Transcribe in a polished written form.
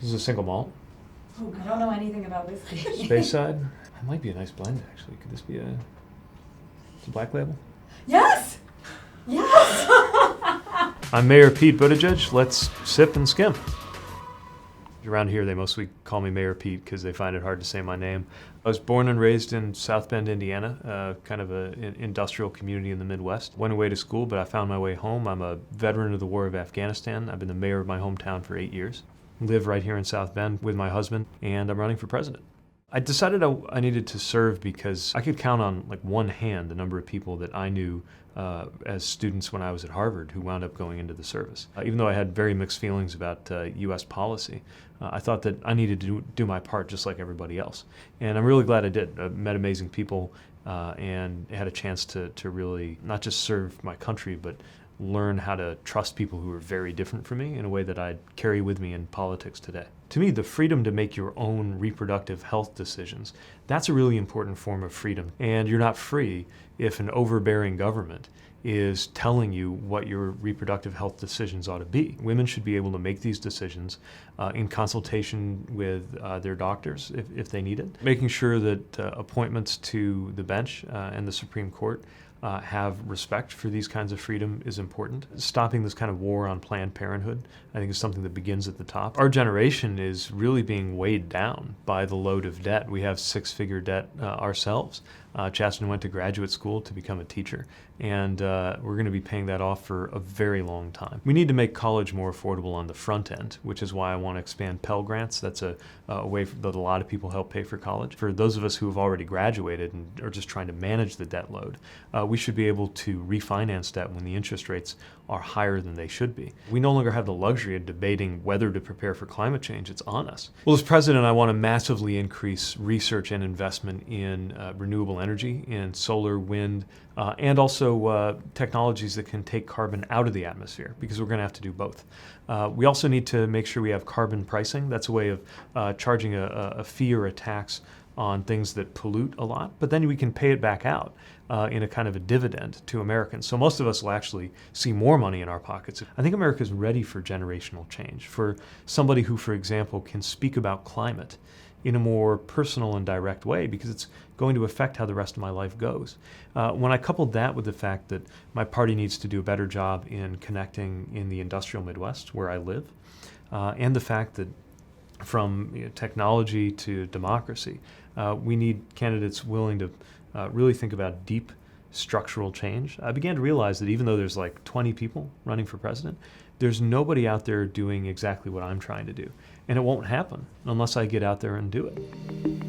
This is a single malt. Oh, I don't know anything about whiskey. Speyside. That might be a nice blend, actually. Could this be a black label? Yes! Yes! I'm Mayor Pete Buttigieg. Let's sip and skim. Around here, they mostly call me Mayor Pete because they find it hard to say my name. I was born and raised in South Bend, Indiana, kind of an industrial community in the Midwest. Went away to school, but I found my way home. I'm a veteran of the War of Afghanistan. I've been the mayor of my hometown for 8 years. Live right here in South Bend with my husband, and I'm running for president. I decided I needed to serve because I could count on like one hand the number of people that I knew as students when I was at Harvard who wound up going into the service. Even though I had very mixed feelings about U.S. policy, I thought that I needed to do my part just like everybody else. And I'm really glad I did. I met amazing people and had a chance to really not just serve my country, but learn how to trust people who are very different from me in a way that I'd carry with me in politics today. To me, the freedom to make your own reproductive health decisions, that's a really important form of freedom. And you're not free if an overbearing government is telling you what your reproductive health decisions ought to be. Women should be able to make these decisions in consultation with their doctors if they need it. Making sure that appointments to the bench and the Supreme Court have respect for these kinds of freedom is important. Stopping this kind of war on Planned Parenthood, I think, is something that begins at the top. Our generation is really being weighed down by the load of debt. We have six-figure debt ourselves. Chasten went to graduate school to become a teacher, and we're going to be paying that off for a very long time. We need to make college more affordable on the front end, which is why I want to expand Pell Grants. That's a way that a lot of people help pay for college. For those of us who have already graduated and are just trying to manage the debt load, we should be able to refinance debt when the interest rates are higher than they should be. We no longer have the luxury of debating whether to prepare for climate change. It's on us. Well, as president, I want to massively increase research and investment in renewable energy, in solar, wind, and also technologies that can take carbon out of the atmosphere, because we're going to have to do both. We also need to make sure we have carbon pricing. That's a way of charging a fee or a tax on things that pollute a lot, but then we can pay it back out in a kind of a dividend to Americans. So most of us will actually see more money in our pockets. I think America is ready for generational change, for somebody who, for example, can speak about climate in a more personal and direct way, because it's going to affect how the rest of my life goes. When I coupled that with the fact that my party needs to do a better job in connecting in the industrial Midwest where I live, and the fact that from technology to democracy, we need candidates willing to really think about deep structural change. I began to realize that even though there's like 20 people running for president, there's nobody out there doing exactly what I'm trying to do. And it won't happen unless I get out there and do it.